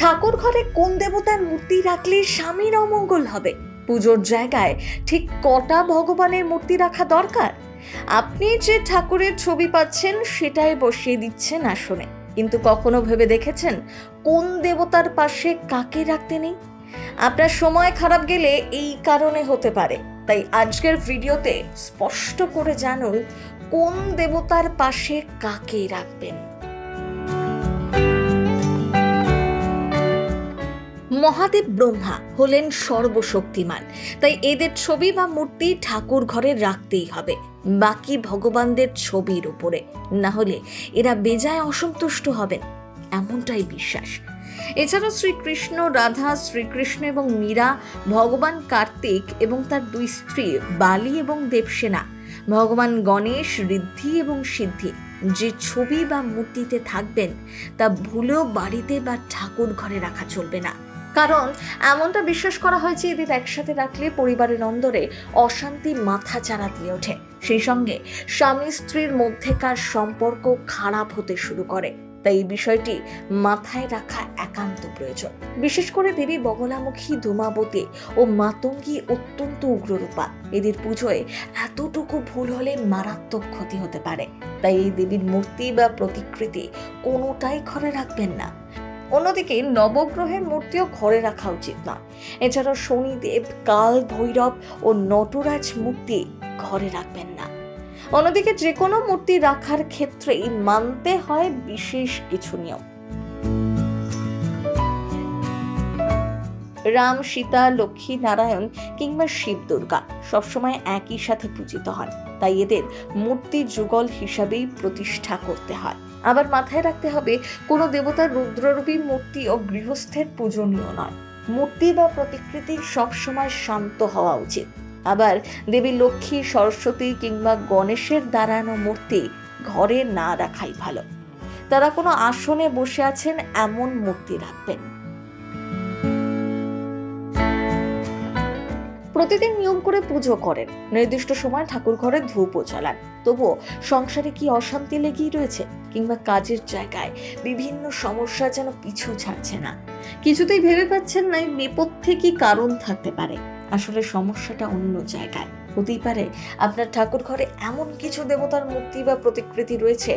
ঠাকুর ঘরে কোন দেবতার মূর্তি রাখলে স্বামীর অমঙ্গল হবে? পুজোর জায়গায় ঠিক কটা ভগবানের মূর্তি রাখা দরকার? আপনি যে ঠাকুরের ছবি পাচ্ছেন সেটাই বসিয়ে দিচ্ছেন আসনে, কিন্তু কখনো ভেবে দেখেছেন কোন দেবতার পাশে কাকে রাখতে নেই? আপনার সময় খারাপ গেলে এই কারণে হতে পারে। তাই আজকের ভিডিওতে স্পষ্ট করে জানুন কোন দেবতার পাশে কাকে রাখবেন। মহাদেব ব্রহ্মা হলেন সর্বশক্তিমান, তাই এদের ছবি বা মূর্তি ঠাকুর ঘরে রাখতেই হবে, বাকি ভগবানদের ছবির উপরে। না হলে এরা বেজায় অসন্তুষ্ট হবেন, এমনটাই বিশ্বাস। এছাড়া শ্রীকৃষ্ণ, রাধা, শ্রীকৃষ্ণ এবং মীরা, ভগবান কার্তিক এবং তার দুই স্ত্রী বালি এবং দেবসেনা, ভগবান গণেশ, ঋদ্ধি এবং সিদ্ধি যে ছবি বা মূর্তিতে থাকবেন তা ভুলেও বাড়িতে বা ঠাকুর ঘরে রাখা চলবে না। কারণ এমনটা বিশ্বাস করা হয় যে এদের একসাথে রাখলে পরিবারের অন্দরে অশান্তি মাথাচাড়া দিয়ে ওঠে, সেই সঙ্গে স্বামী স্ত্রীর মধ্যেকার সম্পর্ক খারাপ হতে শুরু করে। তাই এই বিষয়টি মাথায় রাখা একান্ত প্রয়োজন। বিশেষ করে দেবী বগলামুখী, ধূমাবতী ও মাতঙ্গী অত্যন্ত উগ্ররূপা। এদের পুজোয় এতটুকু ভুল হলে মারাত্মক ক্ষতি হতে পারে। তাই এই দেবীর মূর্তি বা প্রতিকৃতি কোনোটাই ঘরে রাখবেন না। অন্যদিকে নবগ্রহের মূর্তিও ঘরে রাখা উচিত না। এছাড়াও শনিদেব, কাল ভৈরব ও নটরাজ মূর্তি ঘরে রাখবেন না। অন্যদিকে যে কোনো মূর্তি রাখার ক্ষেত্রেই মানতে হয় বিশেষ কিছু নিয়ম। রাম, সীতা, লক্ষ্মী নারায়ণ কিংবা শিব দুর্গা সবসময় একই সাথে পূজিত হন, তাই এদের মূর্তি যুগল হিসাবেই প্রতিষ্ঠা করতে হয়। আবার মাথায় রাখতে হবে কোনো দেবতার রুদ্ররূপী মূর্তি ও গৃহস্থের পূজনীয় নয়। মূর্তি বা প্রতিকৃতি সবসময় শান্ত হওয়া উচিত। আবার দেবী লক্ষ্মী, সরস্বতী কিংবা গণেশের দাঁড়ানো মূর্তি ঘরে না রাখাই ভালো। তারা কোনো আসনে বসে আছেন এমন মূর্তি রাখবেন। প্রতিদিন নিয়ম করে পুজো করেন, নির্দিষ্ট সময় ঠাকুর ঘরে ধূপও জ্বালান, তবুও সংসারে কি অশান্তি লেগেই রয়েছে? কিংবা কাজের জায়গায় বিভিন্ন সমস্যা যেন পিছু ছাড়ছে না, কিছুতেই ভেবে পাচ্ছেন না এই নেপথ্যে কি কারণ থাকতে পারে? আসলে সমস্যাটা অন্য জায়গায়। হতেই পারে আপনার ঠাকুর ঘরে এমন কিছু দেবতার মূর্তি বা প্রতিকৃতি রয়েছে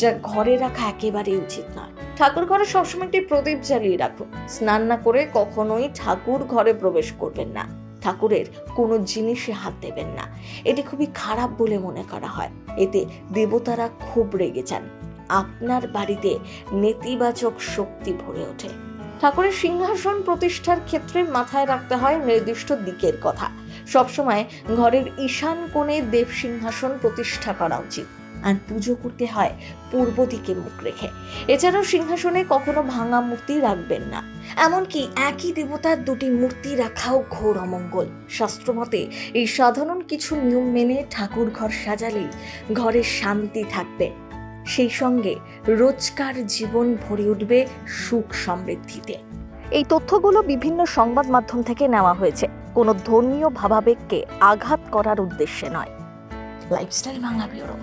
যা ঘরে রাখা একেবারেই উচিত নয়। ঠাকুর ঘরে সবসময় একটি প্রদীপ জ্বালিয়ে রাখুন। স্নান না করে কখনোই ঠাকুর ঘরে প্রবেশ করবেন না। ঠাকুরের কোনো জিনিসে হাত দেবেন না, এটি খুবই খারাপ বলে মনে করা হয়। এতে দেবতারা খুব রেগে যান, আপনার বাড়িতে নেতিবাচক শক্তি ভরে ওঠে। ঠাকুরের সিংহাসন প্রতিষ্ঠার ক্ষেত্রে মাথায় রাখতে হয় নির্দিষ্ট দিকের কথা। সবসময় ঘরের ঈশান কোণে দেব সিংহাসন প্রতিষ্ঠা করা উচিত, আর পুজো করতে হয় পূর্ব দিকে মুখ রেখে। এছাড়াও সিংহাসনে কখনো ভাঙা মূর্তি রাখবেন না। এমনকি একই দেবতার দুটি মূর্তি রাখাও ঘোর অমঙ্গল। শাস্ত্রমতে এই সাধারণ কিছু নিয়ম মেনে ঠাকুর ঘর সাজালেই ঘরে শান্তি থাকবে, সেই সঙ্গে রোজকার জীবন ভরে উঠবে সুখ সমৃদ্ধিতে। এই তথ্যগুলো বিভিন্ন সংবাদ মাধ্যম থেকে নেওয়া হয়েছে, কোনো ধর্মীয় ভাবাবেগকে আঘাত করার উদ্দেশ্যে নয়। Lifestyle Bangla bureau.